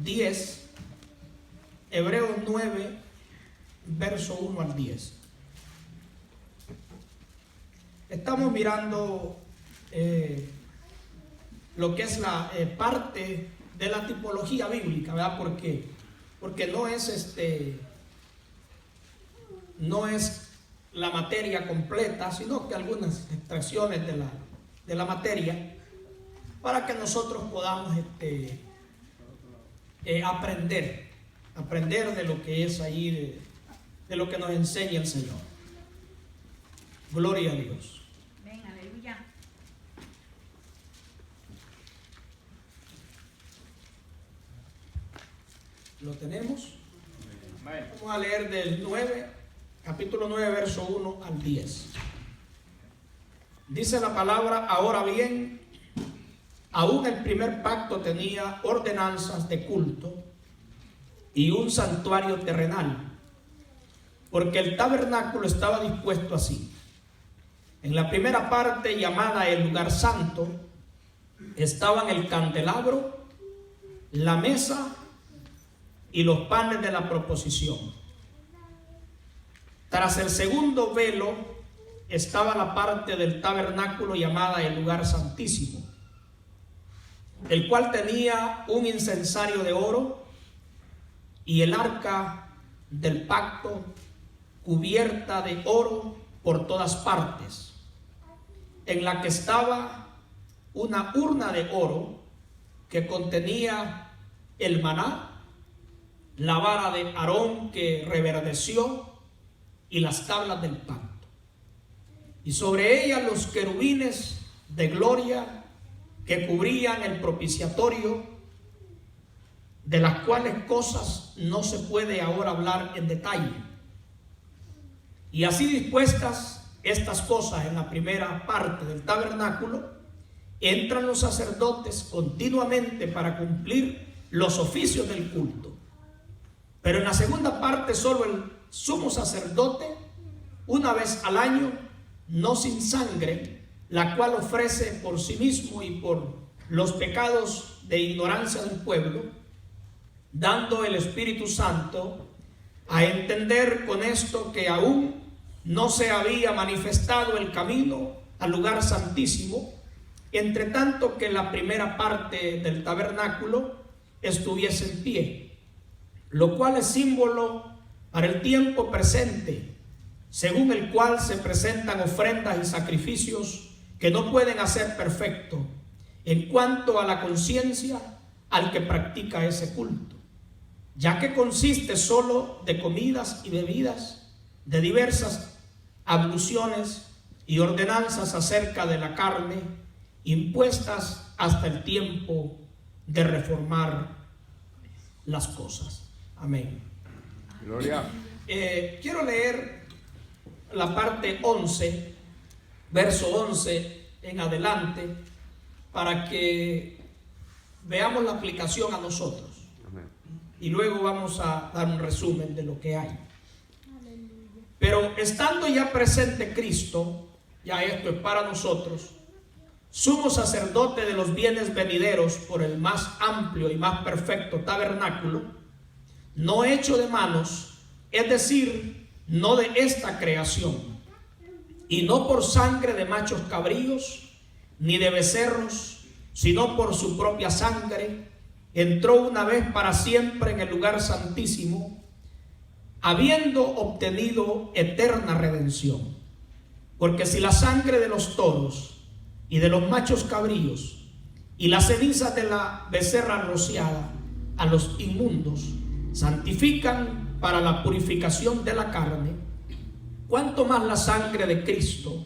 10, Hebreos 9, verso 1 al 10. Estamos mirando lo que es la parte de la tipología bíblica, ¿verdad? Porque no es la materia completa, sino que algunas extracciones de la materia, para que nosotros podamos aprender de lo que es ahí, de lo que nos enseña el Señor. Gloria a Dios. Amén, aleluya. ¿Lo tenemos? Amén. Vamos a leer del 9, capítulo 9, verso 1 al 10. Dice la palabra: ahora bien, aún el primer pacto tenía ordenanzas de culto y un santuario terrenal, porque el tabernáculo estaba dispuesto así. En la primera parte, llamada el lugar santo, estaban el candelabro, la mesa y los panes de la proposición. Tras el segundo velo estaba la parte del tabernáculo llamada el lugar santísimo, el cual tenía un incensario de oro y el arca del pacto cubierta de oro por todas partes, en la que estaba una urna de oro que contenía el maná, la vara de Aarón que reverdeció y las tablas del pacto, y sobre ella los querubines de gloria que cubrían el propiciatorio, de las cuales cosas no se puede ahora hablar en detalle. Y así dispuestas estas cosas en la primera parte del tabernáculo, entran los sacerdotes continuamente para cumplir los oficios del culto. Pero en la segunda parte solo el sumo sacerdote, una vez al año, no sin sangre, la cual ofrece por sí mismo y por los pecados de ignorancia del pueblo, dando el Espíritu Santo a entender con esto que aún no se había manifestado el camino al lugar santísimo, entre tanto que la primera parte del tabernáculo estuviese en pie, lo cual es símbolo para el tiempo presente, según el cual se presentan ofrendas y sacrificios que no pueden hacer perfecto en cuanto a la conciencia al que practica ese culto, ya que consiste solo de comidas y bebidas, de diversas abluciones y ordenanzas acerca de la carne, impuestas hasta el tiempo de reformar las cosas. Amén. Gloria. Quiero leer la parte 11, verso 11 en adelante, para que veamos la aplicación a nosotros. Amén. Y luego vamos a dar un resumen de lo que hay. Pero estando ya presente Cristo, ya esto es para nosotros, sumo sacerdote de los bienes venideros por el más amplio y más perfecto tabernáculo, no hecho de manos, es decir, no de esta creación, y no por sangre de machos cabríos, ni de becerros, sino por su propia sangre, entró una vez para siempre en el lugar santísimo, habiendo obtenido eterna redención. Porque si la sangre de los toros y de los machos cabríos y las cenizas de la becerra rociada a los inmundos santifican para la purificación de la carne, cuánto más la sangre de Cristo,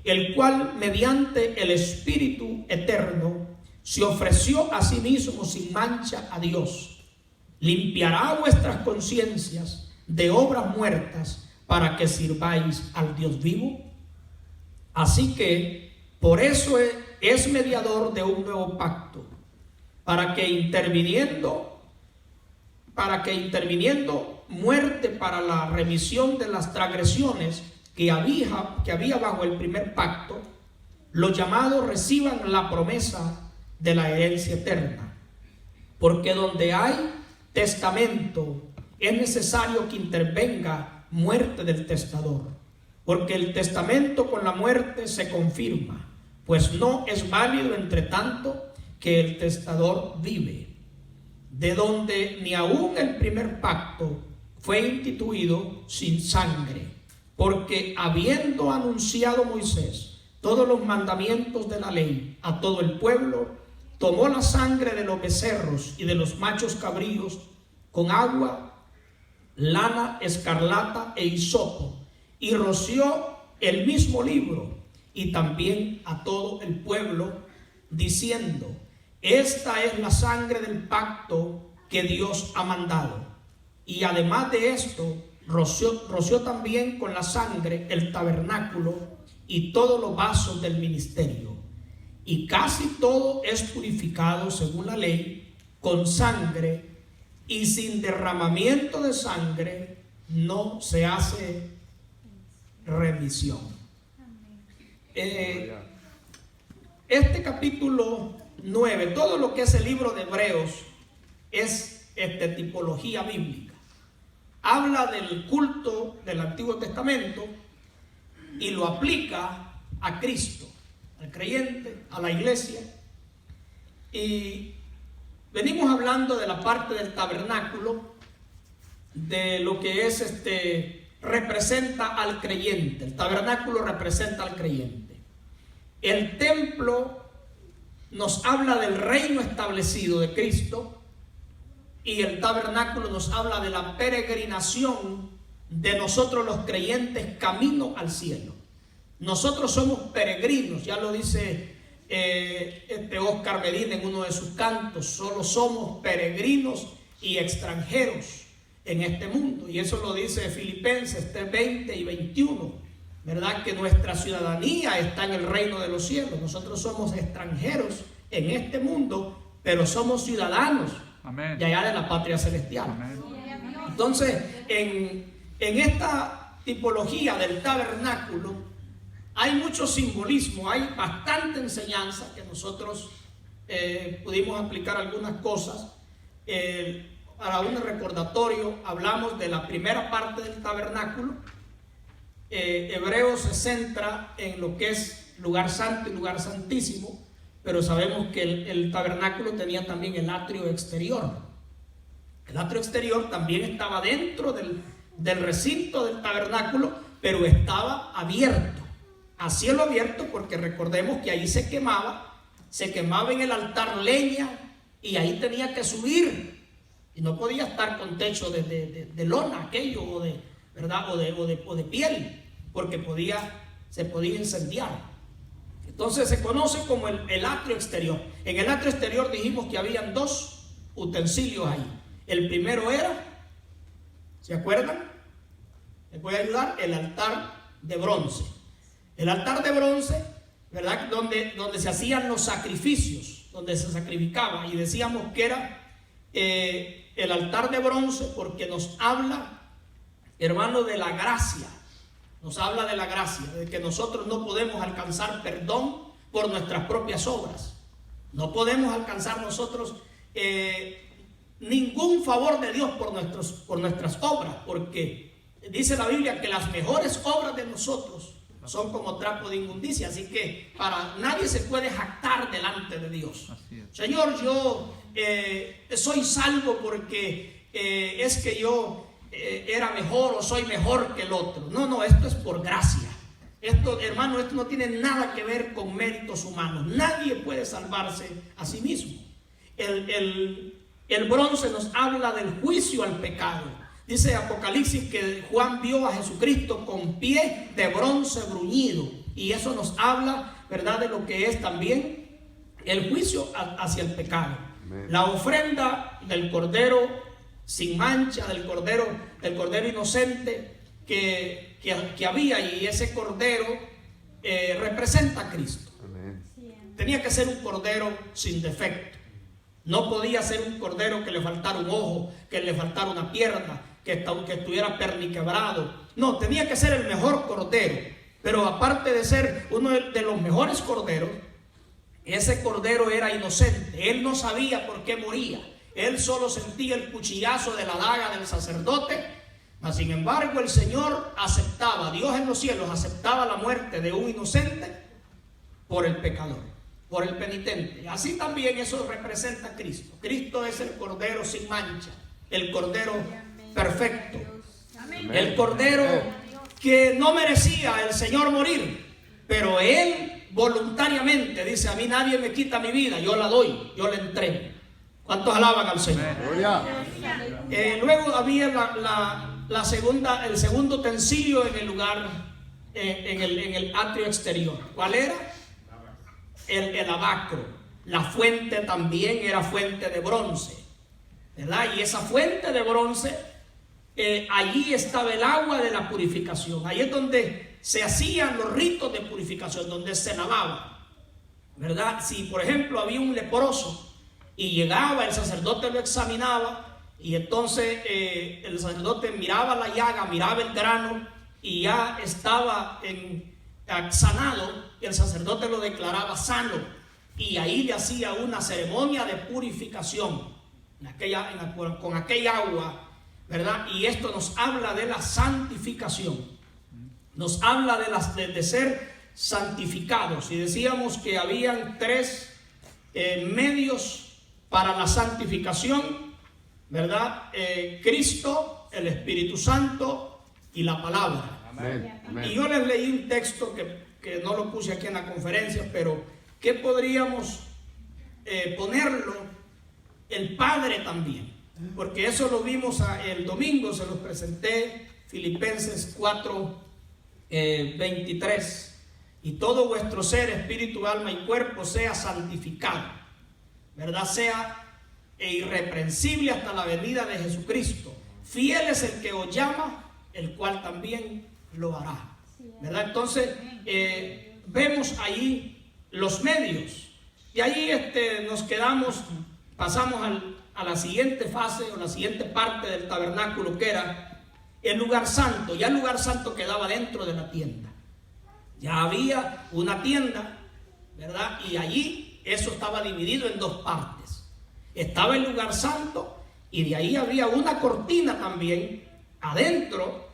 el cual mediante el Espíritu eterno se ofreció a sí mismo sin mancha a Dios, limpiará vuestras conciencias de obras muertas para que sirváis al Dios vivo. Así que por eso es mediador de un nuevo pacto, para que interviniendo muerte para la remisión de las transgresiones que había bajo el primer pacto, los llamados reciban la promesa de la herencia eterna. porque donde hay testamento es necesario que intervenga muerte del testador, porque el testamento con la muerte se confirma, pues no es válido entre tanto que el testador vive, de donde ni aún el primer pacto fue instituido sin sangre, porque habiendo anunciado Moisés todos los mandamientos de la ley a todo el pueblo, tomó la sangre de los becerros y de los machos cabríos con agua, lana escarlata e hisopo, y roció el mismo libro y también a todo el pueblo, diciendo: esta es la sangre del pacto que Dios ha mandado. Y además de esto, roció también con la sangre el tabernáculo y todos los vasos del ministerio. Y casi todo es purificado según la ley con sangre, y sin derramamiento de sangre no se hace remisión. Este capítulo 9, todo lo que es el libro de Hebreos es tipología bíblica. Habla del culto del Antiguo Testamento y lo aplica a Cristo, al creyente, a la iglesia. Y venimos hablando de la parte del tabernáculo, de lo que es representa al creyente. El tabernáculo representa al creyente. El templo nos habla del reino establecido de Cristo, y el tabernáculo nos habla de la peregrinación de nosotros los creyentes camino al cielo. Nosotros somos peregrinos, ya lo dice Oscar Medina en uno de sus cantos: solo somos peregrinos y extranjeros en este mundo. Y eso lo dice Filipenses 3:20 y 21, ¿verdad? Que nuestra ciudadanía está en el reino de los cielos. Nosotros somos extranjeros en este mundo, pero somos ciudadanos de allá de la patria celestial. Amén. Entonces, en esta tipología del tabernáculo hay mucho simbolismo, hay bastante enseñanza que nosotros pudimos aplicar algunas cosas. Para un recordatorio, hablamos de la primera parte del tabernáculo. Hebreos se centra en lo que es lugar santo y lugar santísimo, pero sabemos que el tabernáculo tenía también el atrio exterior. El atrio exterior también estaba dentro del recinto del tabernáculo, pero estaba abierto, a cielo abierto, porque recordemos que ahí se quemaba en el altar leña, y ahí tenía que subir, y no podía estar con techo de lona aquello, o de piel, porque se podía incendiar. Entonces se conoce como el atrio exterior. En el atrio exterior dijimos que habían dos utensilios ahí. El primero era, ¿se acuerdan? ¿Me puede ayudar? El altar de bronce. El altar de bronce, ¿verdad? Donde se hacían los sacrificios, donde se sacrificaba. Y decíamos que era el altar de bronce porque nos habla, hermano, de la gracia. Nos habla de la gracia, de que nosotros no podemos alcanzar perdón por nuestras propias obras. No podemos alcanzar nosotros ningún favor de Dios por nuestras obras, porque dice la Biblia que las mejores obras de nosotros son como trapo de inmundicia. Así que nadie se puede jactar delante de Dios. Señor, yo soy salvo porque es que yo era mejor o soy mejor que el otro. No, esto es por gracia. Esto, hermano, esto no tiene nada que ver con méritos humanos. Nadie puede salvarse a sí mismo. El bronce nos habla del juicio al pecado. Dice Apocalipsis que Juan vio a Jesucristo con pie de bronce bruñido, y eso nos habla, ¿verdad?, de lo que es también el juicio hacia el pecado. Amén. La ofrenda del cordero sin mancha, del cordero inocente que había, y ese cordero representa a Cristo. Amén. Tenía que ser un cordero sin defecto. No podía ser un cordero que le faltara un ojo, que le faltara una pierna, que estuviera perniquebrado. No, tenía que ser el mejor cordero. Pero aparte de ser uno de los mejores corderos, ese cordero era inocente. Él no sabía por qué moría. él solo sentía el cuchillazo de la daga del sacerdote, mas sin embargo el Señor aceptaba, Dios en los cielos aceptaba la muerte de un inocente por el pecador, por el penitente. Así también eso representa a Cristo. Cristo es el Cordero sin mancha, el Cordero perfecto, el Cordero que no merecía el Señor morir, pero Él voluntariamente dice: a mí nadie me quita mi vida, yo la doy, yo la entrego. ¿Cuántos alaban al Señor? Luego había el segundo utensilio en el lugar, en el atrio exterior. ¿Cuál era? El lavacro. La fuente también era fuente de bronce, ¿verdad? Y esa fuente de bronce, allí estaba el agua de la purificación. Ahí es donde se hacían los ritos de purificación, donde se lavaba, ¿verdad? Si por ejemplo había un leproso y llegaba, el sacerdote lo examinaba, y entonces el sacerdote miraba la llaga, miraba el grano, y ya estaba sanado, el sacerdote lo declaraba sano, y ahí le hacía una ceremonia de purificación con aquella agua, ¿verdad? Y esto nos habla de la santificación, nos habla de ser santificados. Y decíamos que habían tres medios para la santificación, ¿verdad? Cristo, el Espíritu Santo y la palabra. Amén. Y yo les leí un texto que no lo puse aquí en la conferencia, pero que podríamos ponerlo, el Padre también, porque eso lo vimos el domingo, se los presenté, Filipenses 4:23, y todo vuestro ser, espíritu, alma y cuerpo sea santificado, ¿verdad? Sea irreprensible hasta la venida de Jesucristo. Fiel es el que os llama, el cual también lo hará, ¿verdad? Entonces vemos ahí los medios, y ahí nos quedamos, pasamos a la siguiente fase o la siguiente parte del tabernáculo, que era el lugar santo. Ya el lugar santo quedaba dentro de la tienda, ya había una tienda, ¿verdad? Y allí eso estaba dividido en dos partes. Estaba el lugar santo, y de ahí había una cortina también adentro,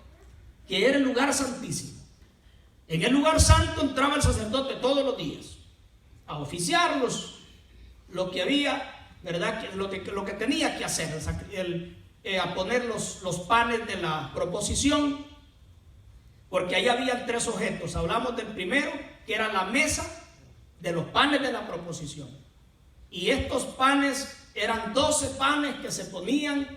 que era el lugar santísimo. En el lugar santo entraba el sacerdote todos los días a oficiar lo que había, ¿verdad? Lo que tenía que hacer, a poner los panes de la proposición, porque ahí habían tres objetos. Hablamos del primero, que era la mesa de los panes de la proposición, y estos panes eran 12 panes que se ponían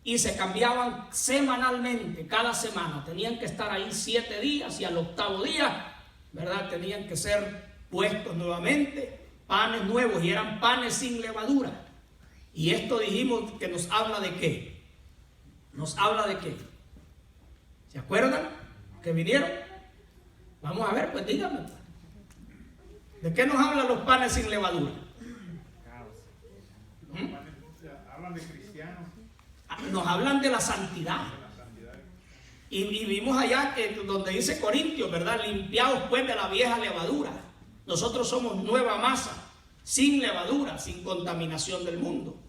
y se cambiaban semanalmente, cada semana. Tenían que estar ahí 7 días, y al octavo día, ¿verdad?, tenían que ser puestos nuevamente panes nuevos, y eran panes sin levadura. Y esto dijimos que nos habla de qué. ¿Nos habla de qué? ¿Se acuerdan que vinieron? Vamos a ver, pues díganme. ¿De qué nos hablan los panes sin levadura? Hablan de cristianos. Nos hablan de la santidad. Y vimos allá donde dice Corintios, ¿verdad? Limpiados pues de la vieja levadura. Nosotros somos nueva masa, sin levadura, sin contaminación del mundo.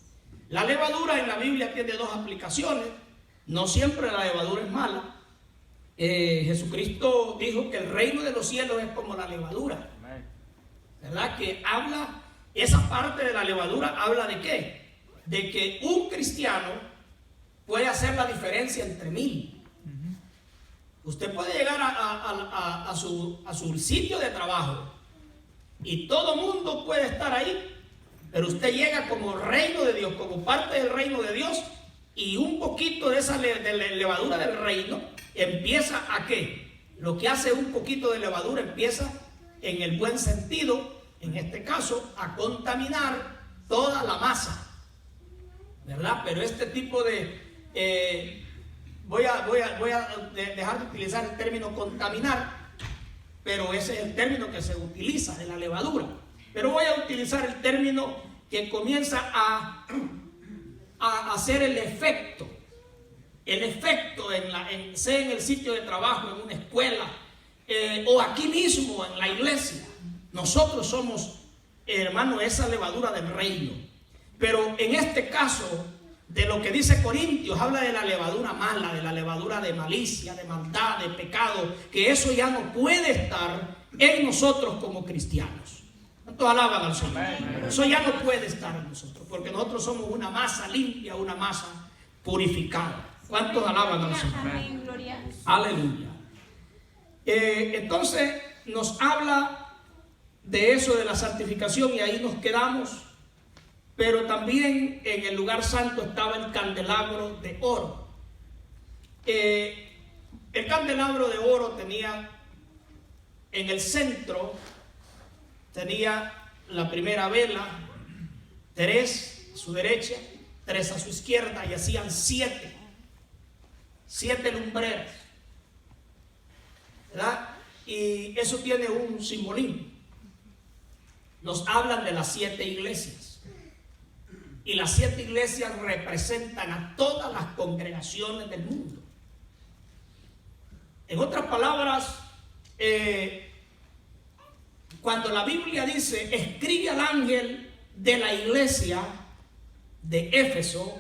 La levadura en la Biblia tiene dos aplicaciones. No siempre la levadura es mala. Jesucristo dijo que el reino de los cielos es como la levadura, ¿verdad? Que habla, esa parte de la levadura habla de qué? De que un cristiano puede hacer la diferencia entre 1000. Usted puede llegar a su sitio de trabajo y todo mundo puede estar ahí, pero usted llega como reino de Dios, como parte del reino de Dios, y un poquito de esa levadura del reino empieza a ¿qué? Lo que hace un poquito de levadura empieza, en el buen sentido, en este caso, a contaminar toda la masa, ¿verdad? Pero este tipo de voy a dejar de utilizar el término contaminar, pero ese es el término que se utiliza de la levadura. Pero voy a utilizar el término que comienza a hacer el efecto sea en el sitio de trabajo, en una escuela, o aquí mismo en la iglesia. Nosotros somos, hermano, esa levadura del reino. Pero en este caso, de lo que dice Corintios, habla de la levadura mala, de la levadura de malicia, de maldad, de pecado, que eso ya no puede estar en nosotros como cristianos. ¿Cuántos alaban al Señor? Eso ya no puede estar en nosotros, porque nosotros somos una masa limpia, una masa purificada. ¿Cuántos alaban al Señor? Amén, gloria a Jesús. Aleluya. Entonces nos habla de eso, de la santificación, y ahí nos quedamos. Pero también en el lugar santo estaba el candelabro de oro. El candelabro de oro tenía en el centro, tenía la primera vela, 3 a su derecha, 3 a su izquierda, y hacían 7 lumbreras, ¿verdad? Y eso tiene un simbolismo. Nos hablan de las 7 iglesias. Y las 7 iglesias representan a todas las congregaciones del mundo. En otras palabras, cuando la Biblia dice, escribe al ángel de la iglesia de Éfeso,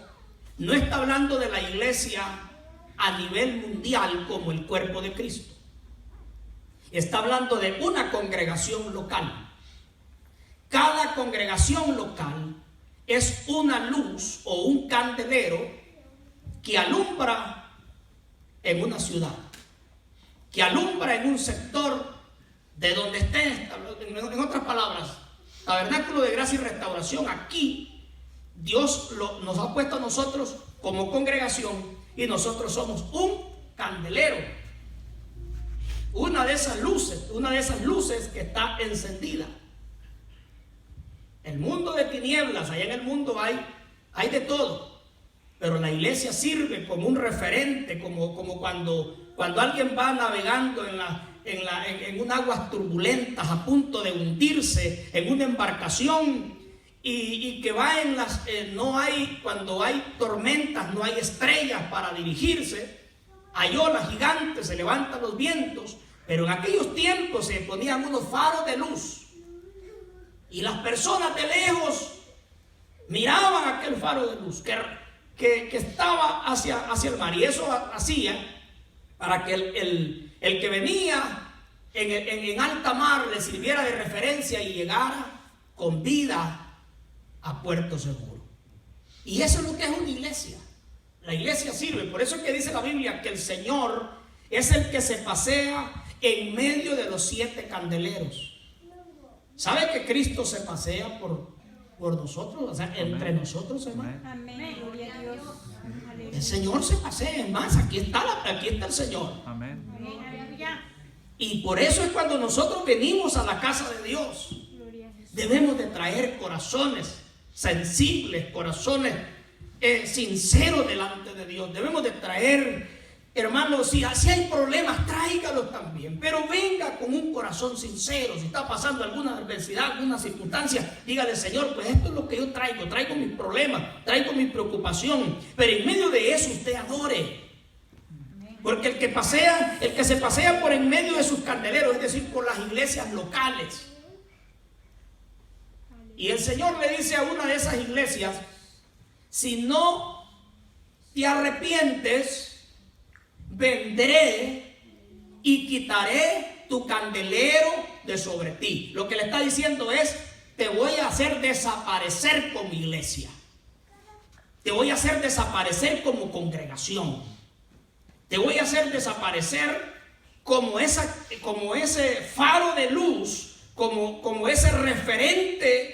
no está hablando de la iglesia a nivel mundial como el cuerpo de Cristo. Está hablando de una congregación local. Cada congregación local es una luz o un candelero que alumbra en una ciudad, que alumbra en un sector de donde esté. En otras palabras, Tabernáculo de Gracia y Restauración, aquí Dios nos ha puesto a nosotros como congregación, y nosotros somos un candelero, una de esas luces que está encendida. El mundo de tinieblas, allá en el mundo hay de todo, pero la iglesia sirve como un referente, como cuando alguien va navegando en unas aguas turbulentas a punto de hundirse en una embarcación, y que va cuando hay tormentas, no hay estrellas para dirigirse, hay olas gigantes, se levantan los vientos, pero en aquellos tiempos se ponían unos faros de luz. Y las personas de lejos miraban aquel faro de luz que estaba hacia el mar. Y eso hacía para que el que venía en alta mar le sirviera de referencia y llegara con vida a puerto seguro. Y eso es lo que es una iglesia. La iglesia sirve. Por eso es que dice la Biblia que el Señor es el que se pasea en medio de los 7 candeleros. ¿Sabe que Cristo se pasea por nosotros? O sea, entre nosotros, hermano. Amén, gloria a Dios. El Señor se pasea. Es más, aquí está el Señor. Amén. Y por eso es cuando nosotros venimos a la casa de Dios, debemos de traer corazones sensibles, corazones sinceros delante de Dios. Debemos de traer, hermanos, si hay problemas, tráigalos también, pero venga con un corazón sincero. Si está pasando alguna adversidad, alguna circunstancia, dígale: Señor, pues esto es lo que yo traigo mis problemas, traigo mi preocupación, pero en medio de eso usted adore. Porque el que se pasea por en medio de sus candeleros, es decir, por las iglesias locales. Y el Señor le dice a una de esas iglesias: si no te arrepientes, vendré y quitaré tu candelero de sobre ti. Lo que le está diciendo es: te voy a hacer desaparecer como iglesia. Te voy a hacer desaparecer como congregación. Te voy a hacer desaparecer como ese faro de luz, como ese referente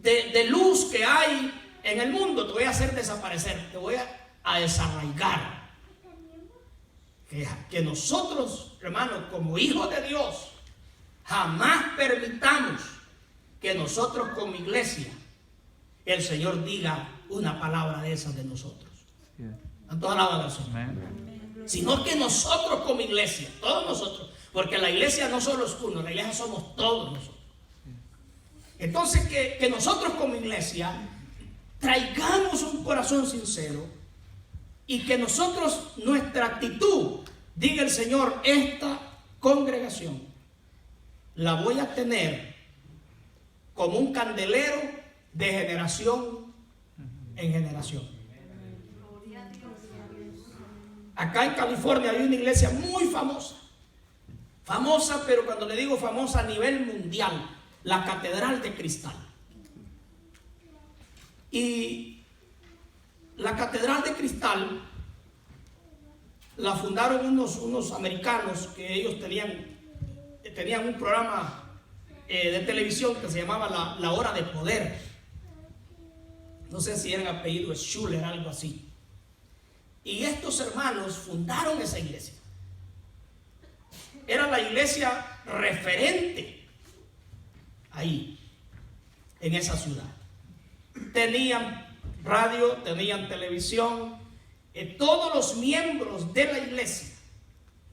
de luz que hay en el mundo. Te voy a hacer desaparecer, te voy a desarraigar. Que nosotros, hermanos, como hijos de Dios, jamás permitamos que nosotros como iglesia el Señor diga una palabra de esas de nosotros. ¿Cuántos alaban al Señor? Sino que nosotros como iglesia, todos nosotros, porque la iglesia no solo es uno, la iglesia somos todos nosotros. Entonces que nosotros como iglesia traigamos un corazón sincero, y que nosotros, nuestra actitud, diga el Señor: esta congregación la voy a tener como un candelero de generación en generación. Acá en California hay una iglesia muy famosa. Famosa, pero cuando le digo famosa a nivel mundial, la Catedral de Cristal. Y la Catedral de Cristal la fundaron unos americanos que ellos tenían un programa de televisión que se llamaba La Hora de Poder. No sé si era el apellido Schuller, algo así. Y estos hermanos fundaron esa iglesia. Era la iglesia referente ahí, en esa ciudad. Tenían radio, tenían televisión. Todos los miembros de la iglesia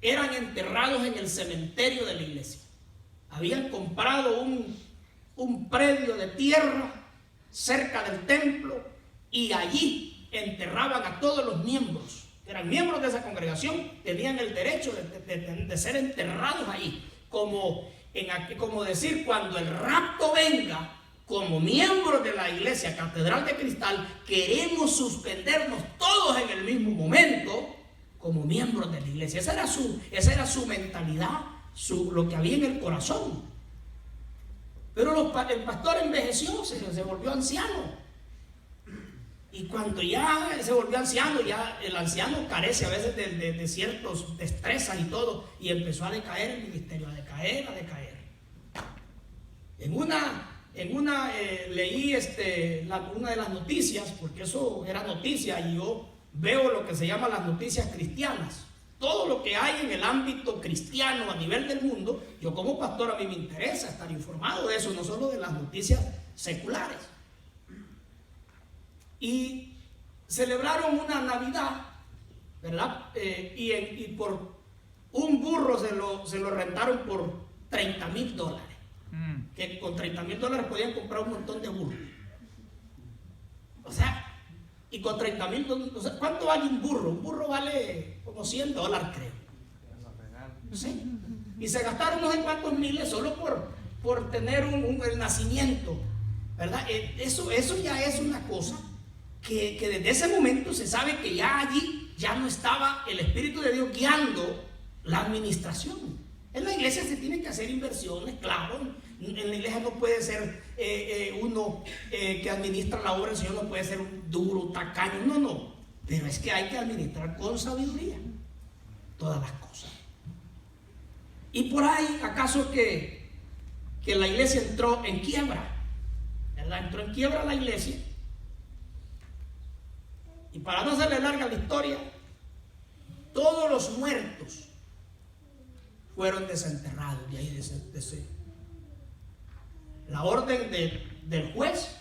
eran enterrados en el cementerio de la iglesia. Habían comprado un predio de tierra cerca del templo y allí enterraban a todos los miembros. Eran miembros de esa congregación, tenían el derecho de ser enterrados ahí. Como decir, cuando el rapto venga, como miembros de la iglesia Catedral de Cristal, queremos suspendernos todos en el mismo momento como miembros de la iglesia. Esa era su mentalidad, lo que había en el corazón. Pero el pastor envejeció, se volvió anciano. Y cuando ya se volvió anciano, ya el anciano carece a veces de ciertas destrezas y todo, y empezó a decaer el ministerio, a decaer. En una leí una de las noticias, porque eso era noticia, y yo veo lo que se llama las noticias cristianas. Todo lo que hay en el ámbito cristiano a nivel del mundo, yo como pastor a mí me interesa estar informado de eso, no solo de las noticias seculares. Y celebraron una Navidad, ¿verdad? Y por un burro se lo rentaron por $30,000. Que con $30,000 podían comprar un montón de burros. O sea, y con $30,000, o sea, ¿cuánto vale un burro? Un burro vale como $100, creo. ¿Sí? Y se gastaron no sé cuántos miles solo por tener el nacimiento, ¿verdad? Eso ya es una cosa que desde ese momento se sabe que ya allí ya no estaba el Espíritu de Dios guiando la administración. En la iglesia se tienen que hacer inversiones, claro. En la iglesia no puede ser uno que administra la obra del Señor, no puede ser un duro, tacaño, no. Pero es que hay que administrar con sabiduría todas las cosas. Y por ahí, ¿acaso que la iglesia entró en quiebra? ¿Verdad? Entró en quiebra la iglesia. Y para no hacerle larga la historia, todos los muertos fueron desenterrados de ahí, la orden del juez,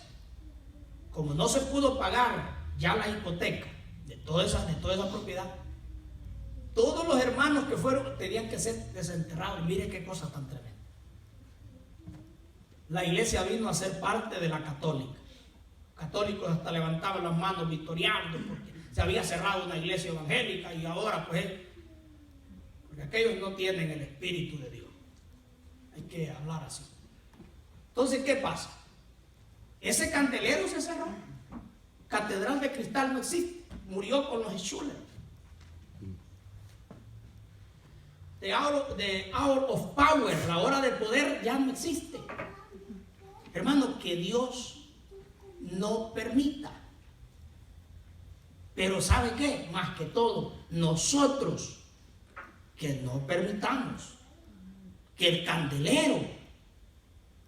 como no se pudo pagar ya la hipoteca de toda esa propiedad, todos los hermanos que fueron tenían que ser desenterrados. Mire qué cosa tan tremenda. La iglesia vino a ser parte de la católica. Católicos hasta levantaban las manos victoriando porque se había cerrado una iglesia evangélica, y ahora pues, porque aquellos no tienen el Espíritu de Dios. Hay que hablar así. Entonces, ¿qué pasa? Ese candelero se cerró. Catedral de Cristal no existe. Murió con los Schuller. The hour of power, la hora de poder, ya no existe. Hermano, que Dios no permita. Pero ¿sabe qué? Más que todo, nosotros que no permitamos que el candelero,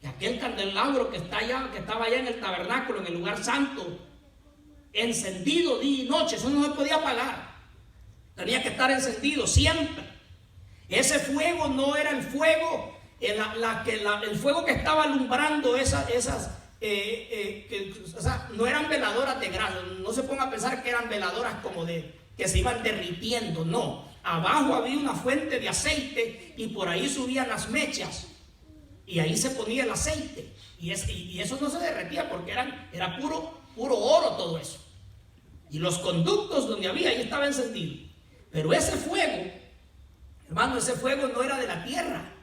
que aquel candelabro que estaba allá en el tabernáculo, en el lugar santo, encendido día y noche, eso no se podía apagar. Tenía que estar encendido siempre. Ese fuego no era el fuego, el fuego que estaba alumbrando no eran veladoras de grasa. No se ponga a pensar que eran veladoras como que se iban derritiendo, no. Abajo había una fuente de aceite y por ahí subían las mechas y ahí se ponía el aceite, y eso no se derretía porque era puro oro todo eso. Y los conductos donde había, ahí estaba encendido. Pero ese fuego, hermano, ese fuego no era de la tierra.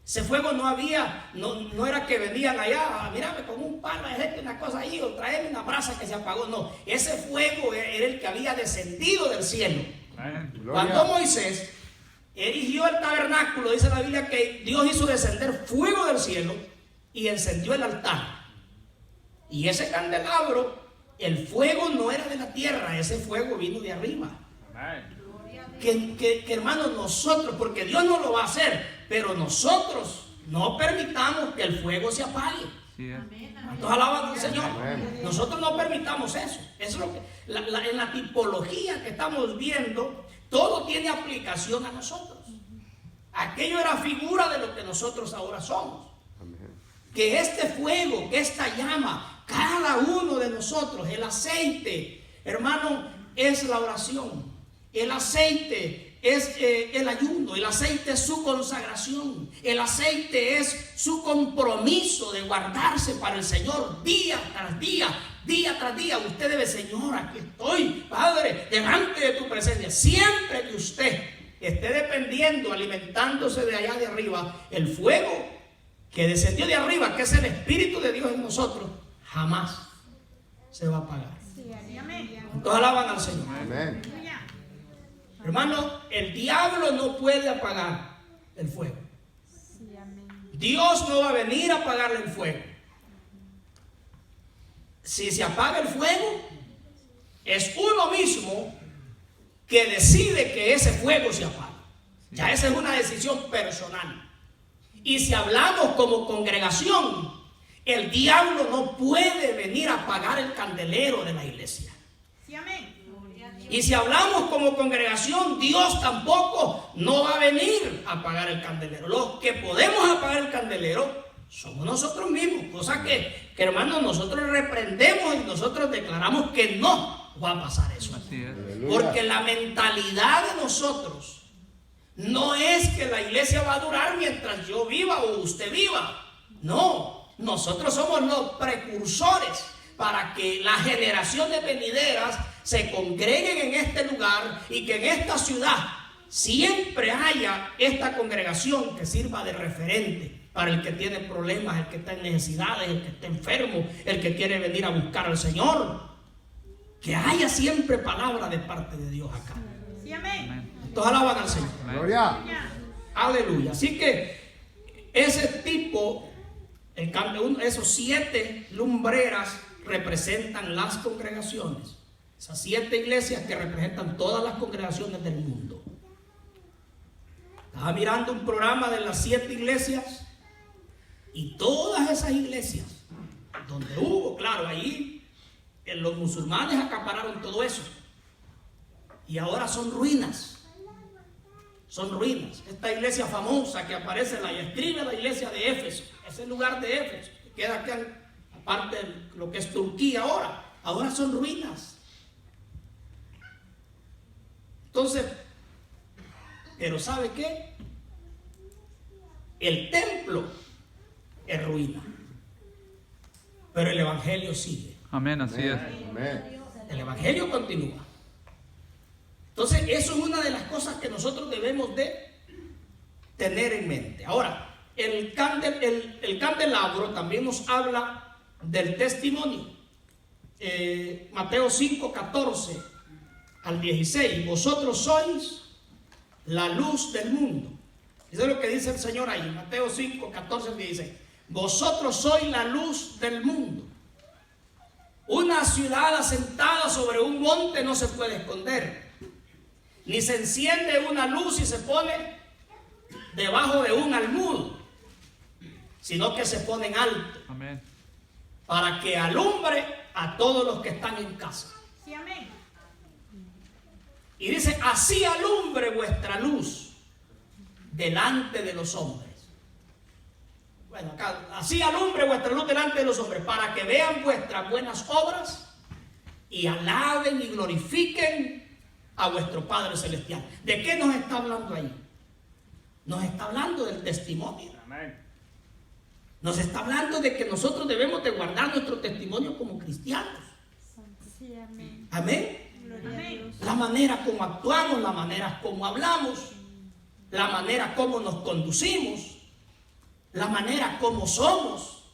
Ese fuego no había, no era que venían allá, mírame con un palo, ejército, una cosa ahí, o traerme una brasa que se apagó. No, ese fuego era el que había descendido del cielo. Cuando Moisés erigió el tabernáculo, dice la Biblia que Dios hizo descender fuego del cielo y encendió el altar. Y ese candelabro, el fuego no era de la tierra, ese fuego vino de arriba. Que hermanos, nosotros, porque Dios no lo va a hacer, pero nosotros no permitamos que el fuego se apague. ¿Cuántos alaban al Señor? Nosotros no permitamos eso. Eso es lo que, en la tipología que estamos viendo, todo tiene aplicación a nosotros. Aquello era figura de lo que nosotros ahora somos. Que este fuego, que esta llama, cada uno de nosotros, el aceite, hermano, es la oración. El aceite es el ayuno, el aceite es su consagración, el aceite es su compromiso de guardarse para el Señor día tras día, día tras día. Usted debe, Señor, aquí estoy, Padre, delante de tu presencia. Siempre que usted esté dependiendo, alimentándose de allá de arriba, el fuego que descendió de arriba, que es el Espíritu de Dios en nosotros, jamás se va a apagar. Todos alaban al Señor. Amén. Hermano, el diablo no puede apagar el fuego. Dios no va a venir a apagarle el fuego. Si se apaga el fuego, es uno mismo que decide que ese fuego se apague. Ya esa es una decisión personal. Y si hablamos como congregación, el diablo no puede venir a apagar el candelero de la iglesia. Sí, amén. Y si hablamos como congregación, Dios tampoco no va a venir a apagar el candelero. Los que podemos apagar el candelero somos nosotros mismos. Cosa que hermanos, nosotros reprendemos y nosotros declaramos que no va a pasar eso. Porque la mentalidad de nosotros no es que la iglesia va a durar mientras yo viva o usted viva. No, nosotros somos los precursores para que las generaciones venideras se congreguen en este lugar y que en esta ciudad siempre haya esta congregación que sirva de referente para el que tiene problemas, el que está en necesidades, el que está enfermo, el que quiere venir a buscar al Señor. Que haya siempre palabra de parte de Dios acá. Sí, amén. Todos alaban al Señor. Gloria. Aleluya. Así que ese tipo, en cambio, esos 7 lumbreras representan las congregaciones. Esas 7 iglesias que representan todas las congregaciones del mundo. Estaba mirando un programa de las 7 iglesias y todas esas iglesias donde hubo, claro, ahí los musulmanes acapararon todo eso y ahora son ruinas. Son ruinas. Esta iglesia famosa que aparece en la diatriba, la iglesia de Éfeso, ese lugar de Éfeso que queda aquí aparte de lo que es Turquía ahora son ruinas. Entonces, pero ¿sabe qué? El templo es ruina, pero el evangelio sigue. Amén, así es. Amén. El evangelio continúa. Entonces, eso es una de las cosas que nosotros debemos de tener en mente. Ahora, el candelabro también nos habla del testimonio. Mateo 5, 14 al 16. Vosotros sois la luz del mundo. Eso es lo que dice el Señor ahí, Mateo 5, 14 al 16. Vosotros sois la luz del mundo. Una ciudad asentada sobre un monte no se puede esconder. Ni se enciende una luz y se pone debajo de un almud, sino que se pone en alto. Amén. Para que alumbre a todos los que están en casa. Sí, amén. Y dice, así alumbre vuestra luz delante de los hombres. Bueno, acá, así alumbre vuestra luz delante de los hombres, para que vean vuestras buenas obras y alaben y glorifiquen a vuestro Padre Celestial. ¿De qué nos está hablando ahí? Nos está hablando del testimonio. Amén. Nos está hablando de que nosotros debemos de guardar nuestro testimonio como cristianos. Sí, amén. Amén. Gloria a Dios. La manera como actuamos, la manera como hablamos, la manera como nos conducimos. la manera como somos.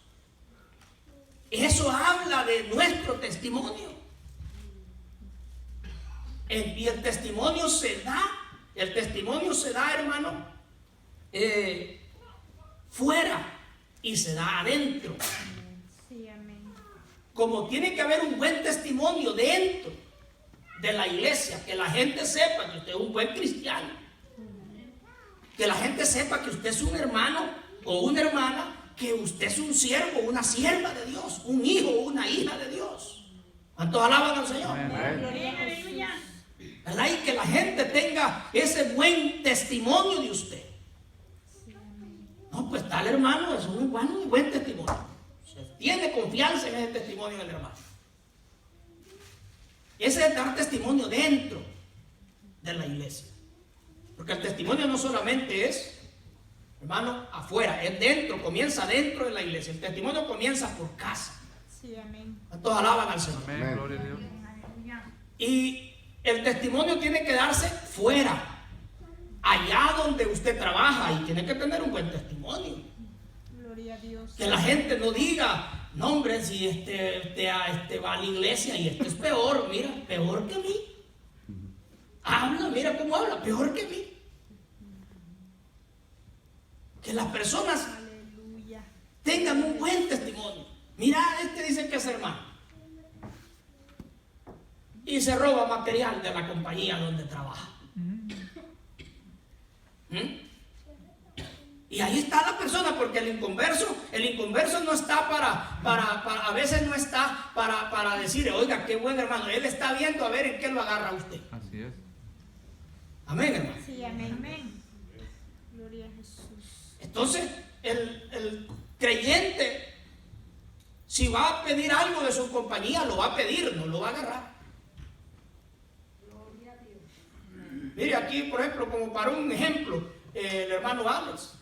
Eso habla de nuestro testimonio. Y el testimonio se da, hermano, fuera y se da adentro. Sí, amén. Como tiene que haber un buen testimonio dentro de la iglesia, que la gente sepa que usted es un buen cristiano, que la gente sepa que usted es un hermano o una hermana, que usted es un siervo, una sierva de Dios, un hijo o una hija de Dios. ¿Cuántos alaban al Señor? Gloria, aleluya. ¿Verdad? Y que la gente tenga ese buen testimonio de usted. No, pues tal hermano es un buen testimonio. Se tiene confianza en ese testimonio del hermano. Ese es dar testimonio dentro de la iglesia. Porque el testimonio no solamente es, hermano, afuera, es dentro, comienza dentro de la iglesia. El testimonio comienza por casa. Sí, amén. Todos alaban al Señor. Amén. Gloria a Dios. Aleluya. Y el testimonio tiene que darse fuera, allá donde usted trabaja, y tiene que tener un buen testimonio. Gloria a Dios. Que la gente no diga, no hombre, si va a la iglesia y este es peor, mira, peor que mí. Habla, mira cómo habla, peor que mí. Que las personas Aleluya. tengan un buen testimonio. Mira, este dice que es hermano y se roba material de la compañía donde trabaja. Y ahí está la persona, porque el inconverso no está a veces no está para decir, oiga, qué buen hermano. Él está viendo a ver en qué lo agarra usted. Así es. Amén, hermano. Sí, amén. Amén. Gloria a Jesús. Entonces, el creyente, si va a pedir algo de su compañía, lo va a pedir, no lo va a agarrar. Mire, aquí, por ejemplo, como para un ejemplo, el hermano Alex.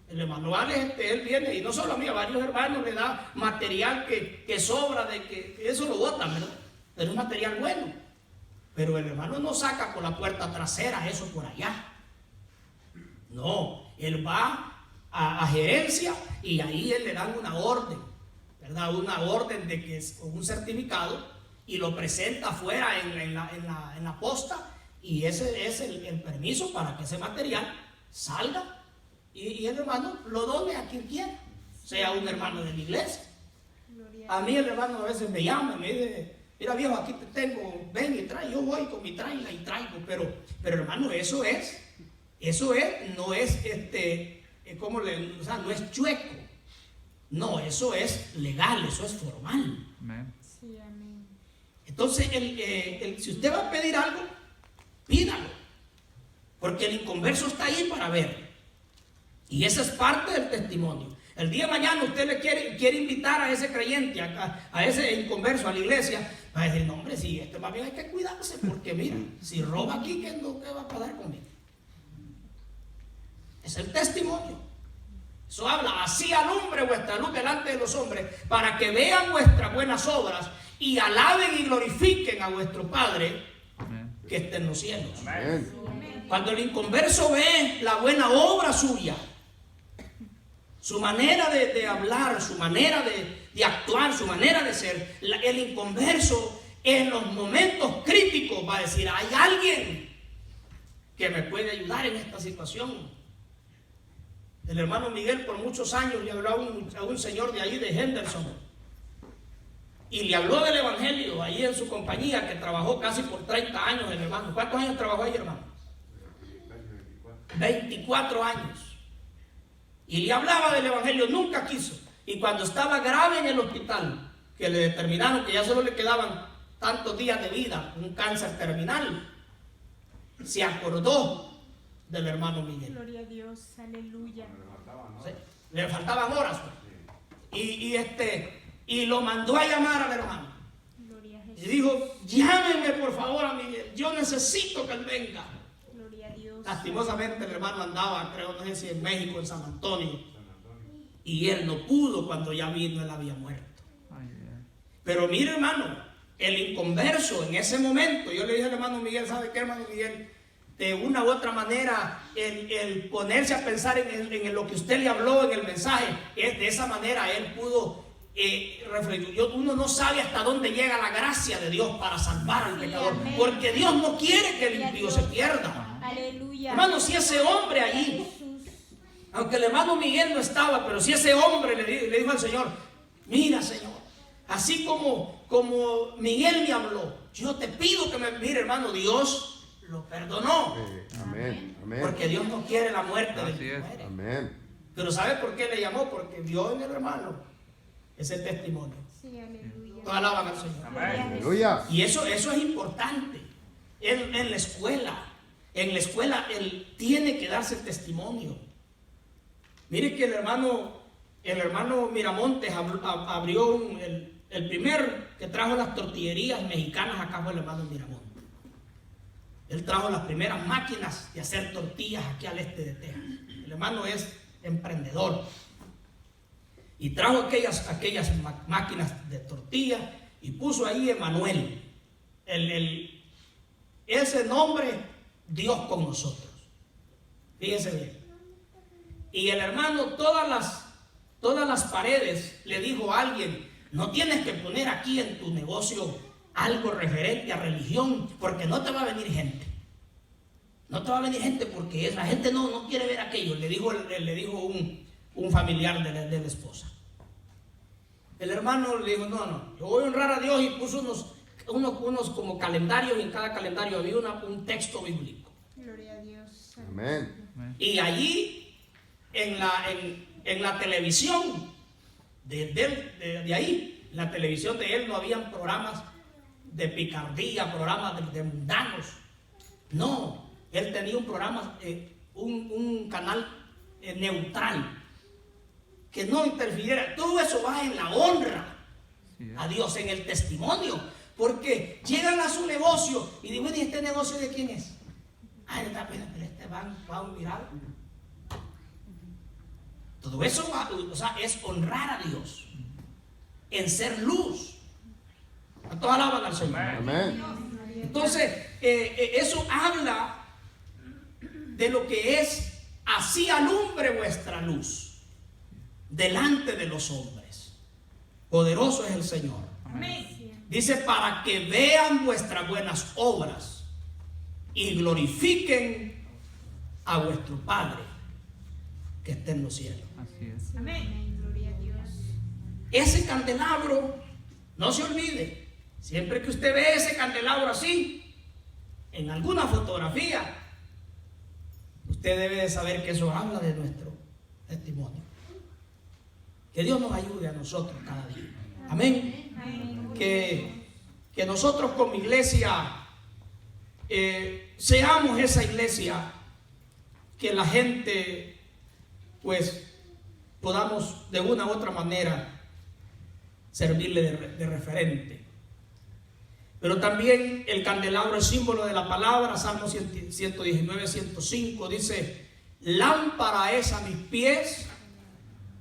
El hermano Alex, él viene, y no solo a mí, a varios hermanos le da material que sobra, de que eso lo botan, ¿verdad? Pero es material bueno. Pero el hermano no saca por la puerta trasera eso por allá. No, él va a gerencia y ahí él le dan una orden, ¿verdad? Una orden de que es con un certificado, y lo presenta afuera en la posta, y ese es el permiso para que ese material salga y el hermano lo done a quien quiera, sea un hermano de la iglesia. A mí el hermano a veces me llama y me dice, mira viejo, aquí te tengo, ven y trae. Yo voy con mi traila y traigo, pero hermano, no es no es chueco, no, eso es legal, eso es formal. Amén. Sí, amén. Entonces, si usted va a pedir algo, pídalo, porque el inconverso está ahí para ver, y esa es parte del testimonio. El día de mañana usted le quiere invitar a ese creyente, a ese inconverso a la iglesia, va a decir, no hombre, si esto más bien hay que cuidarse, porque mira, si roba aquí, ¿qué va a pasar conmigo? Es el testimonio. Eso habla, así alumbre vuestra luz delante de los hombres, para que vean vuestras buenas obras y alaben y glorifiquen a vuestro Padre que está en los cielos. Amén. Cuando el inconverso ve la buena obra suya, su manera de hablar, su manera de actuar, su manera de ser, el inconverso en los momentos críticos va a decir, hay alguien que me puede ayudar en esta situación. El hermano Miguel por muchos años le habló a un señor de ahí de Henderson, y le habló del evangelio ahí en su compañía, que trabajó casi por 30 años el hermano. ¿Cuántos años trabajó ahí, hermano? 24 años. Y le hablaba del evangelio, nunca quiso. Y cuando estaba grave en el hospital, que le determinaron que ya solo le quedaban tantos días de vida, un cáncer terminal, se acordó del hermano Miguel. Gloria a Dios, aleluya. ¿Sí? Le faltaban horas. Y lo mandó a llamar al hermano. Gloria a Y Jesús. dijo, llámenme por favor a Miguel, yo necesito que él venga. Gloria a Dios. Lastimosamente el hermano andaba, creo, no sé si en México, en San Antonio, y él no pudo. Cuando ya vino, él había muerto. Ay, ay. Pero mire, hermano, el inconverso en ese momento, yo le dije al hermano Miguel, ¿sabe qué, hermano Miguel? de una u otra manera el ponerse a pensar en lo que usted le habló en el mensaje, de esa manera él pudo refletir. Uno no sabe hasta dónde llega la gracia de Dios para salvar al pecador, porque Dios no quiere que el impío se pierda. Aleluya. Hermano, si ese hombre allí, aunque el hermano Miguel no estaba, pero si ese hombre le dijo al Señor: mira, Señor, así como Miguel me habló, yo te pido que me mire, hermano, Dios lo perdonó. Amén. Amén. Porque Dios no quiere la muerte del Así que es. muere. Amén. Pero ¿sabe por qué le llamó? Porque vio en el hermano ese testimonio. Sí, aleluya. Todos alaban al Señor. Aleluya. Y eso es importante. En la escuela, él tiene que darse el testimonio. Mire que el hermano Miramontes abrió el primer que trajo las tortillerías mexicanas acá fue el hermano Miramontes. Él trajo las primeras máquinas de hacer tortillas aquí al este de Texas. El hermano es emprendedor. Y trajo aquellas máquinas de tortilla y puso ahí Emanuel. Ese nombre, Dios con nosotros. Fíjense bien. Y el hermano, todas las paredes, le dijo a alguien: no tienes que poner aquí en tu negocio algo referente a religión, porque no te va a venir gente. No te va a venir gente porque la gente no quiere ver aquello. Le dijo un familiar de la esposa. El hermano le dijo: no, yo voy a honrar a Dios, y puso unos como calendarios, y en cada calendario había un texto bíblico. Gloria a Dios. Amén. Y allí, en la televisión de ahí, la televisión de él, no habían programas de picardía, programas de mundanos. No, él tenía un programa, un canal neutral, que no interfiriera. Todo eso va en la honra a Dios, en el testimonio, porque llegan a su negocio y dicen: ¿y este negocio de quién es? Ay, está pena, pero este va a mirar. Todo eso es honrar a Dios, en ser luz. A todos alaban al Señor. Amén. Entonces, eso habla de lo que es: así alumbre vuestra luz delante de los hombres. Poderoso es el Señor. Amén. Dice: para que vean vuestras buenas obras y glorifiquen a vuestro Padre que está en los cielos. Así es. Amén. Gloria a Dios. Ese candelabro, no se olvide, siempre que usted ve ese candelabro así, en alguna fotografía, usted debe de saber que eso habla de nuestro testimonio. Que Dios nos ayude a nosotros cada día. Amén. Amén. Que nosotros como iglesia seamos esa iglesia que la gente, pues, podamos de una u otra manera servirle de referente. Pero también el candelabro es símbolo de la palabra. Salmo 119, 105 dice: lámpara es a mis pies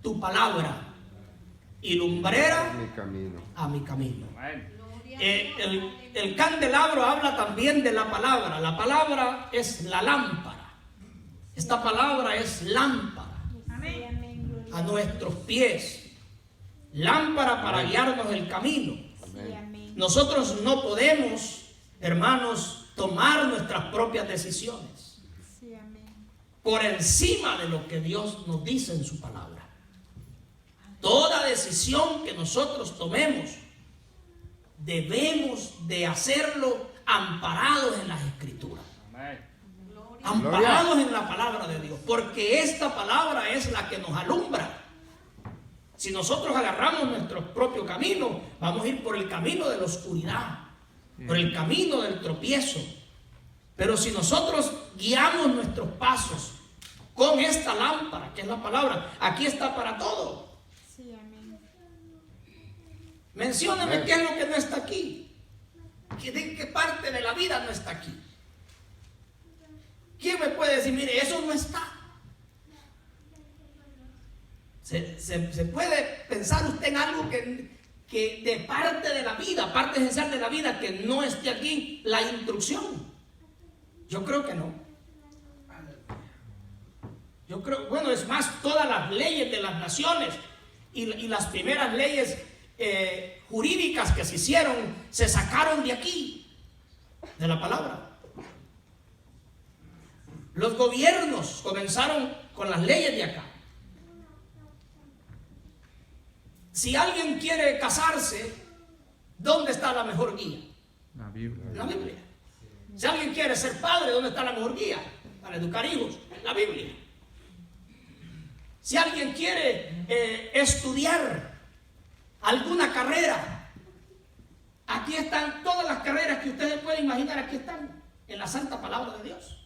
tu palabra y lumbrera a mi camino. El candelabro habla también de la palabra. La palabra es la lámpara. Esta palabra es lámpara a nuestros pies, lámpara para guiarnos el camino. Nosotros no podemos, hermanos, tomar nuestras propias decisiones por encima de lo que Dios nos dice en su palabra. Toda decisión que nosotros tomemos, debemos de hacerlo amparados en las Escrituras. Amparados en la palabra de Dios, porque esta palabra es la que nos alumbra. Si nosotros agarramos nuestro propio camino, vamos a ir por el camino de la oscuridad, por el camino del tropiezo. Pero si nosotros guiamos nuestros pasos con esta lámpara, que es la palabra, aquí está para todo. Mencióname qué es lo que no está aquí. ¿Qué parte de la vida no está aquí? ¿Quién me puede decir: mire, eso no está? Se puede pensar usted en algo que de parte de la vida, parte esencial de la vida, que no esté aquí la instrucción. Yo creo que no. Yo creo, bueno, es más, todas las leyes de las naciones y las primeras leyes jurídicas que se hicieron, se sacaron de aquí, de la palabra. Los gobiernos comenzaron con las leyes de acá. Si alguien quiere casarse, ¿dónde está la mejor guía? La Biblia. La Biblia. Si alguien quiere ser padre, ¿dónde está la mejor guía? Para educar hijos, la Biblia. Si alguien quiere estudiar alguna carrera, aquí están todas las carreras que ustedes pueden imaginar, aquí están en la santa palabra de Dios.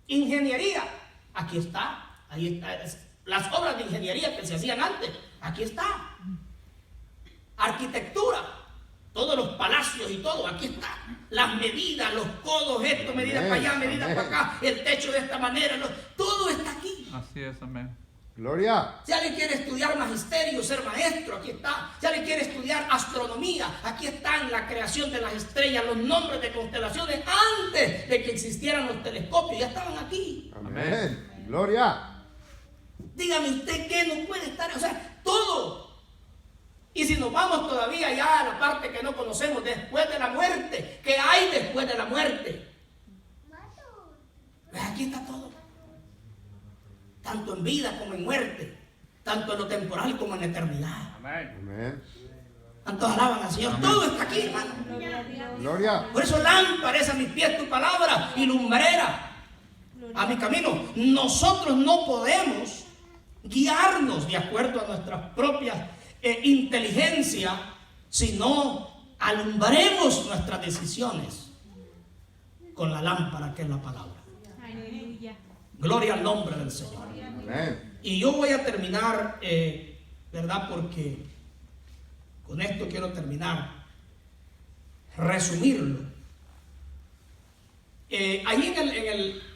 Ingeniería, aquí está, ahí está. Las obras de ingeniería que se hacían antes, aquí está. Arquitectura, todos los palacios y todo, aquí está. Las medidas, los codos, esto, medidas para allá, medidas para acá, el techo de esta manera, todo está aquí. Así es, amén. Gloria. Si alguien quiere estudiar magisterio, ser maestro, aquí está. Si alguien quiere estudiar astronomía, aquí están la creación de las estrellas, los nombres de constelaciones antes de que existieran los telescopios, ya estaban aquí. Amén. Gloria. Dígame usted qué no puede estar, o sea, todo. Y si nos vamos todavía ya a la parte que no conocemos, después de la muerte, ¿qué hay después de la muerte? Aquí está todo. Tanto en vida como en muerte, tanto en lo temporal como en la eternidad. Amén. ¿Cuántos alaban al Señor? Todo está aquí, hermano. Gloria. Por eso lámpara es a mis pies tu palabra y lumbrera a mi camino. Nosotros no podemos guiarnos de acuerdo a nuestras propias inteligencia, sino alumbremos nuestras decisiones con la lámpara que es la palabra. Aleluya. Gloria al nombre del Señor. Amén. Y yo voy a terminar, ¿verdad? Porque con esto quiero terminar, resumirlo. Allí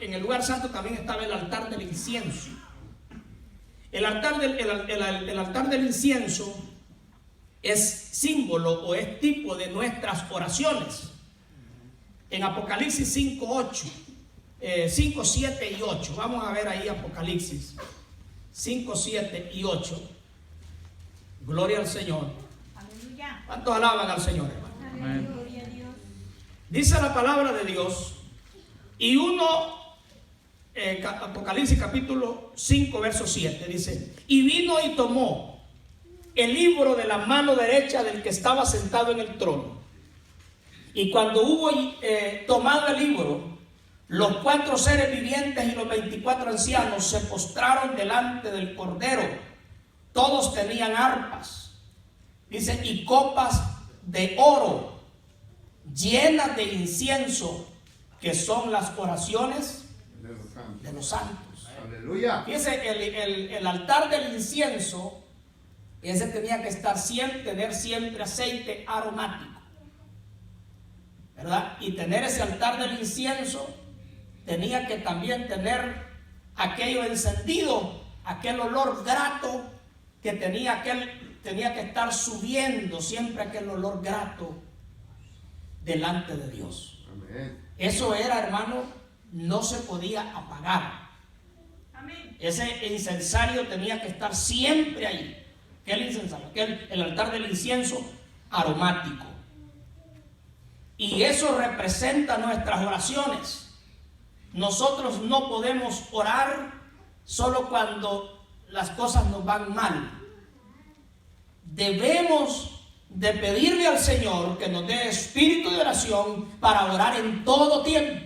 en el lugar santo también estaba el altar del incienso. El altar del incienso es símbolo o es tipo de nuestras oraciones. En Apocalipsis 5:8, 5, 7 y 8. Vamos a ver ahí Apocalipsis 5, 7 y 8. Gloria al Señor. Aleluya. ¿Cuántos alaban al Señor, hermano? Amén. Gloria a Dios. Dice la palabra de Dios. Y Apocalipsis capítulo 5, verso 7, dice: y vino y tomó el libro de la mano derecha del que estaba sentado en el trono. Y cuando hubo tomado el libro, los 4 seres vivientes y los 24 ancianos se postraron delante del Cordero. Todos tenían arpas, dice, y copas de oro llenas de incienso, que son las oraciones de los santos. Aleluya. Fíjense, el altar del incienso, ese tenía que estar tener siempre aceite aromático, ¿verdad? Y tener ese altar del incienso tenía que también tener aquello encendido, aquel olor grato que tenía que estar subiendo siempre, aquel olor grato delante de Dios. Amén. Eso era, hermano, no se podía apagar. Amén. Ese incensario tenía que estar siempre ahí. ¿Qué incensario? El altar del incienso aromático. Y eso representa nuestras oraciones. Nosotros no podemos orar solo cuando las cosas nos van mal. Debemos de pedirle al Señor que nos dé espíritu de oración para orar en todo tiempo.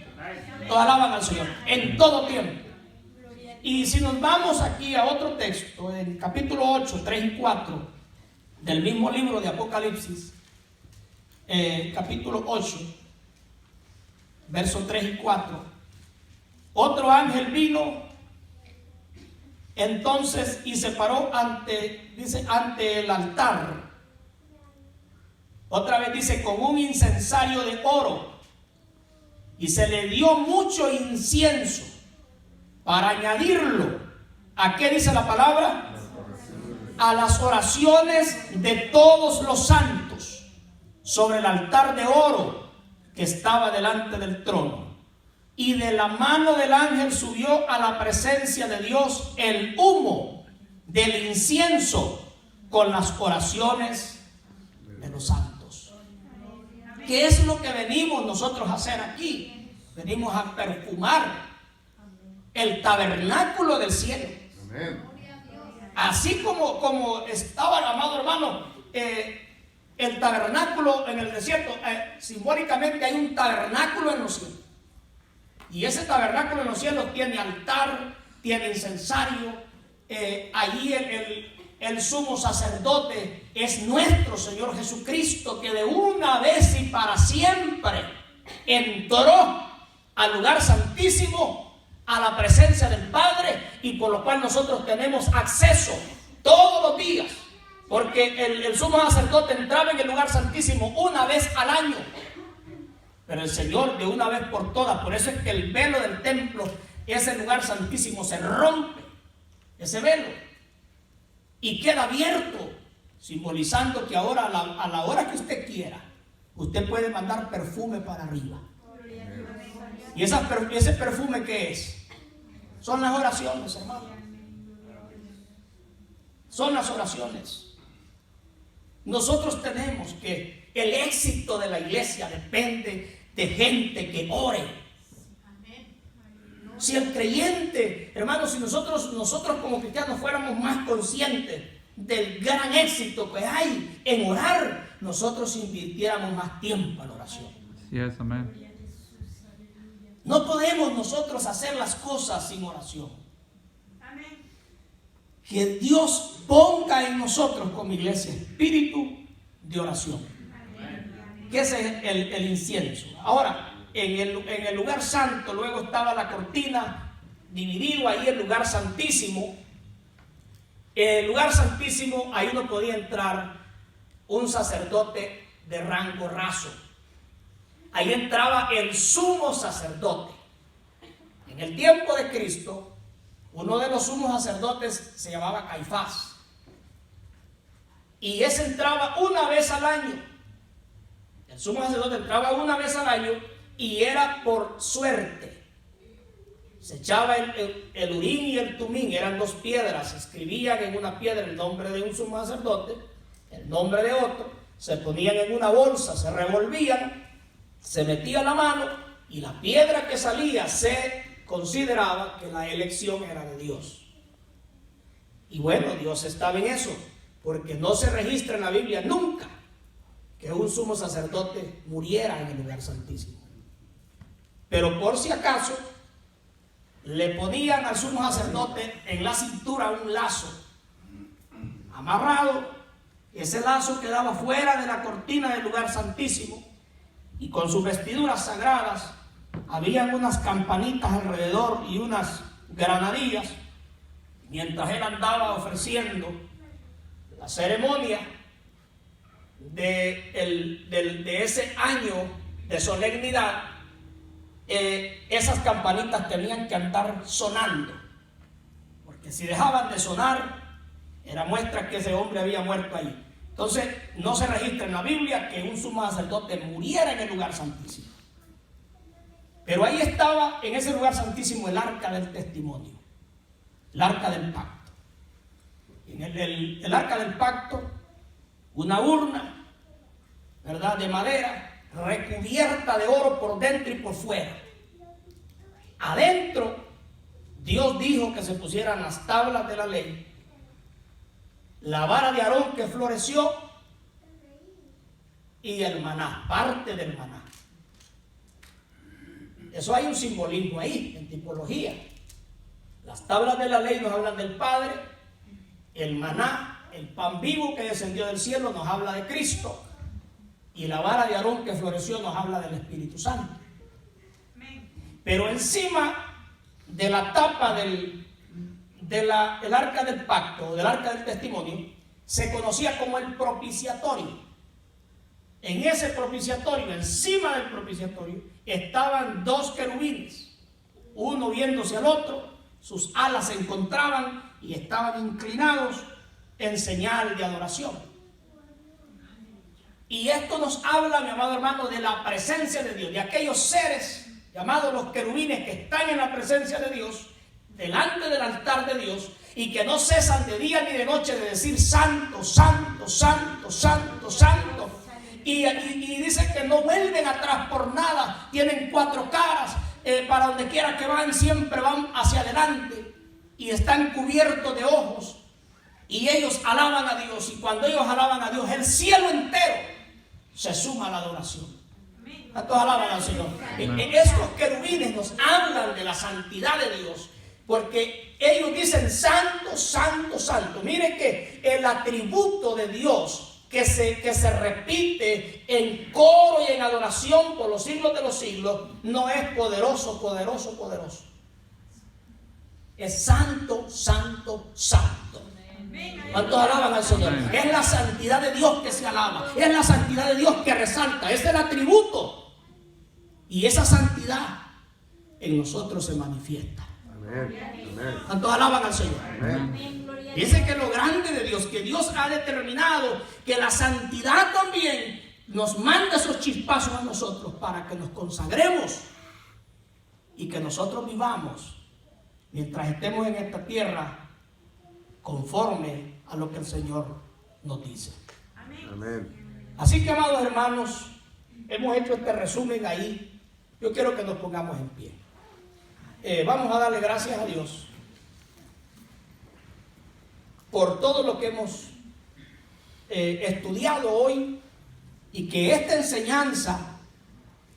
Todos alaban al Señor, en todo tiempo. Y si nos vamos aquí a otro texto, en capítulo 8, 3 y 4 del mismo libro de Apocalipsis, capítulo 8, versos 3 y 4, otro ángel vino entonces y se paró ante el altar. Otra vez dice, con un incensario de oro, y se le dio mucho incienso para añadirlo. ¿A qué dice la palabra? A las oraciones de todos los santos sobre el altar de oro que estaba delante del trono. y de la mano del ángel subió a la presencia de Dios el humo del incienso con las oraciones de los santos. ¿Qué es lo que venimos nosotros a hacer aquí? Venimos a perfumar el tabernáculo del cielo. Amén. Así como estaba, amado hermano, el tabernáculo en el desierto, simbólicamente hay un tabernáculo en los cielos. Y ese tabernáculo en los cielos tiene altar, tiene incensario. Allí el sumo sacerdote es nuestro Señor Jesucristo, que de una vez y para siempre entró al lugar santísimo, a la presencia del Padre, y por lo cual nosotros tenemos acceso todos los días, porque el sumo sacerdote entraba en el lugar santísimo una vez al año, pero el Señor de una vez por todas. Por eso es que el velo del templo, ese lugar santísimo, se rompe, ese velo, y queda abierto, simbolizando que ahora a la hora que usted quiera, usted puede mandar perfume para arriba. ¿Y ese perfume qué es? Son las oraciones, hermano. Son las oraciones. Nosotros tenemos que el éxito de la iglesia depende de gente que ore. Si el creyente, hermano, si nosotros como cristianos fuéramos más conscientes del gran éxito que hay en orar, nosotros invirtiéramos más tiempo en la oración. Yes, amén. No podemos nosotros hacer las cosas sin oración. Que Dios ponga en nosotros como iglesia espíritu de oración. Que ese es el incienso. Ahora, en el lugar santo, luego estaba la cortina, dividido ahí el lugar santísimo. En el lugar santísimo, ahí no podía entrar un sacerdote de rango raso. Ahí entraba el sumo sacerdote. En el tiempo de Cristo, uno de los sumos sacerdotes se llamaba Caifás. Y ese entraba una vez al año. El sumo sacerdote entraba una vez al año y era por suerte. Se echaba el urín y el tumín, eran dos piedras. Escribían en una piedra el nombre de un sumo sacerdote, el nombre de otro. Se ponían en una bolsa, se revolvían. Se metía la mano y la piedra que salía se consideraba que la elección era de Dios. Y bueno, Dios estaba en eso, porque no se registra en la Biblia nunca que un sumo sacerdote muriera en el lugar santísimo. Pero por si acaso, le ponían al sumo sacerdote en la cintura un lazo amarrado. Ese lazo quedaba fuera de la cortina del lugar santísimo. Y con sus vestiduras sagradas, habían unas campanitas alrededor y unas granadillas, mientras él andaba ofreciendo la ceremonia de ese año de solemnidad. Esas campanitas tenían que andar sonando, porque si dejaban de sonar, era muestra que ese hombre había muerto ahí. Entonces, no se registra en la Biblia que un sumo sacerdote muriera en el lugar santísimo. Pero ahí estaba, en ese lugar santísimo, el arca del testimonio, el arca del pacto. En el arca del pacto, una urna, ¿verdad?, de madera, recubierta de oro por dentro y por fuera. Adentro, Dios dijo que se pusieran las tablas de la ley, la vara de Aarón que floreció y el maná, parte del maná. Eso hay un simbolismo ahí, en tipología. Las tablas de la ley nos hablan del Padre, el maná, el pan vivo que descendió del cielo, nos habla de Cristo, y la vara de Aarón que floreció nos habla del Espíritu Santo. Pero encima de la tapa del arca del pacto o del arca del testimonio se conocía como el propiciatorio. En ese propiciatorio, encima del propiciatorio, estaban dos querubines, uno viéndose al otro, sus alas se encontraban y estaban inclinados en señal de adoración. Y esto nos habla, mi amado hermano, de la presencia de Dios, de aquellos seres llamados los querubines, que están en la presencia de Dios, delante del altar de Dios, y que no cesan de día ni de noche de decir santo, santo, santo, santo, santo. Y dice que no vuelven atrás por nada, tienen 4 caras, para donde quiera que van siempre van hacia adelante y están cubiertos de ojos, y ellos alaban a Dios, y cuando ellos alaban a Dios el cielo entero se suma a la adoración. ¿Cuántos alaban al Señor? Estos querubines nos hablan de la santidad de Dios, porque ellos dicen santo, santo, santo. Mire que el atributo de Dios que se repite en coro y en adoración por los siglos de los siglos no es poderoso, poderoso, poderoso. Es santo, santo, santo. ¿Cuántos alaban al Señor? Es la santidad de Dios que se alaba, es la santidad de Dios que resalta, es el atributo, y esa santidad en nosotros se manifiesta. ¿Cuántos alaban al Señor? Dice que lo grande de Dios, que Dios ha determinado que la santidad también nos manda esos chispazos a nosotros para que nos consagremos y que nosotros vivamos mientras estemos en esta tierra conforme a lo que el Señor nos dice. Amén. Así que, amados hermanos, hemos hecho este resumen ahí. Yo quiero que nos pongamos en pie. Vamos a darle gracias a Dios por todo lo que hemos estudiado hoy, y que esta enseñanza,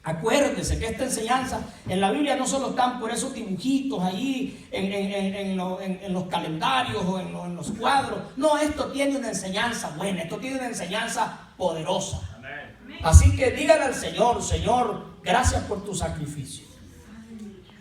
acuérdese que esta enseñanza en la Biblia no solo están por esos dibujitos ahí en los calendarios o en los cuadros. No, esto tiene una enseñanza buena, esto tiene una enseñanza poderosa. Así que díganle al Señor: Señor, gracias por tu sacrificio.